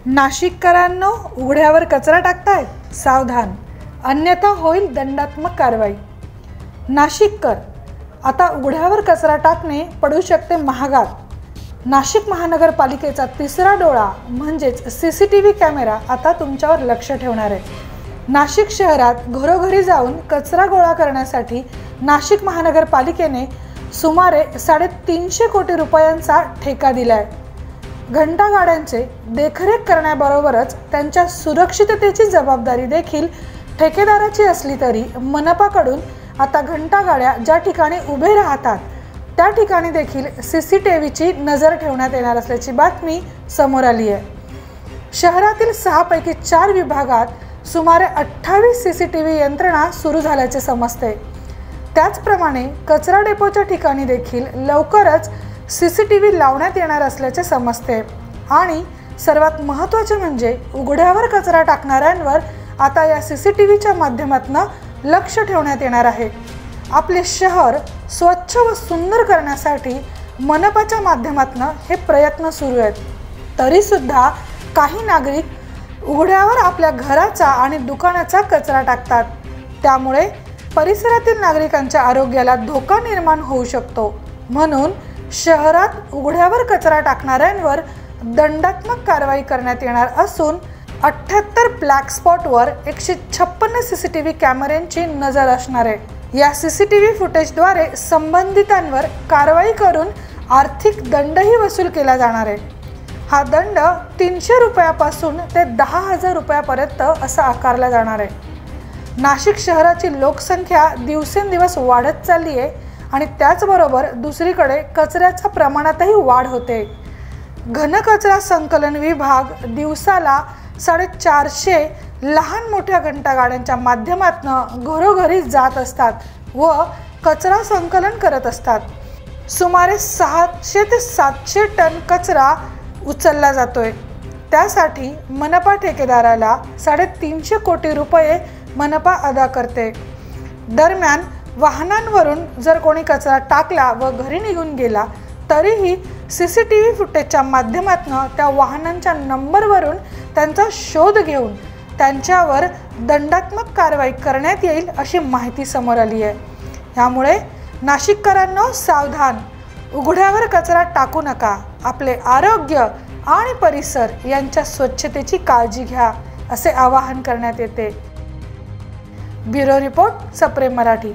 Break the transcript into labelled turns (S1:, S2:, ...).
S1: नाशिककरांनो, उघड्यावर कचरा टाकतायत, सावधान, अन्यथा होईल दंडात्मक कारवाई। नाशिककर, आता उघड्यावर कचरा टाकणे पडू शकते महागात। नाशिक महानगरपालिकेचा तिसरा डोळा म्हणजेच CCTV कॅमेरा आता तुमच्यावर लक्ष ठेवणार आहे। नाशिक शहरात घरोघरी जाऊन कचरा गोळा करण्यासाठी नाशिक महानगरपालिकेने सुमारे 350 कोटी रुपयांचा ठेका दिलाय। घंटागाड्यांचे देखरेख करण्याबरोबरच त्यांच्या सुरक्षिततेची जबाबदारी देखील ठेकेदाराची असली तरी मनपाकडून आता घंटागाड्या ज्या ठिकाणी उभे राहतात त्या ठिकाणी देखील CCTVची नजर ठेवण्यात येणार असल्याची बातमी समोर आली आहे। शहरातील 6 पैकी 4 विभागात सुमारे 28 CCTV यंत्रणा सुरू झाल्याचे समजते। त्याचप्रमाणे कचरा डेपोच्या ठिकाणी देखील लवकरच CCTV लावण्यात येणार असल्याचे समजते। आणि सर्वात महत्त्वाचे म्हणजे उघड्यावर कचरा टाकणाऱ्यांवर आता या CCTVच्या माध्यमातून लक्ष ठेवण्यात येणार आहे। आपले शहर स्वच्छ व सुंदर करण्यासाठी मनपाच्या माध्यमातून हे प्रयत्न सुरू आहेत। तरी सुद्धा काही नागरिक उघड्यावर आपल्या घराचा आणि दुकानाचा कचरा टाकतात, त्यामुळे परिसरातील नागरिकांच्या आरोग्याला धोका निर्माण होऊ शकतो। म्हणून शहरात उघड्यावर कचरा टाकणाऱ्यांवर दंडात्मक कारवाई करण्यात येणार असून 78 ब्लॅक स्पॉटवर 156 CCTV कॅमेऱ्यांची नजर असणार आहे। या CCTV फुटेजद्वारे संबंधितांवर कारवाई करून आर्थिक दंडही वसूल केला जाणार आहे। हा दंड 300 रुपयापासून ते 10,000 रुपयापर्यंत असा आकारला जाणार आहे। नाशिक शहराची लोकसंख्या दिवसेंदिवस वाढत चालली आहे आणि त्याचबरोबर दुसरीकडे कचऱ्याच्या प्रमाणातही वाढ होते। घनकचरा संकलन विभाग दिवसाला 450 लहान मोठ्या घंटागाड्यांच्या माध्यमातून घरोघरी जात असतात व कचरा संकलन करत असतात। सुमारे 600 ते 700 टन कचरा उचलला जातोय। त्यासाठी मनपा ठेकेदाराला 350 कोटी रुपये मनपा अदा करते। दरम्यान वाहनांवरून जर कोणी कचरा टाकला व घरी निघून गेला तरीही CCTV फुटेजच्या माध्यमातून त्या वाहनांच्या नंबरवरून त्यांचा शोध घेऊन त्यांच्यावर दंडात्मक कारवाई करण्यात येईल अशी माहिती समोर आली आहे। त्यामुळे नाशिककरांनो, सावधान, उघड्यावर कचरा टाकू नका। आपले आरोग्य आणि परिसर यांच्या स्वच्छतेची काळजी घ्या असे आवाहन करण्यात येते। ब्युरो रिपोर्ट, सप्रेम मराठी।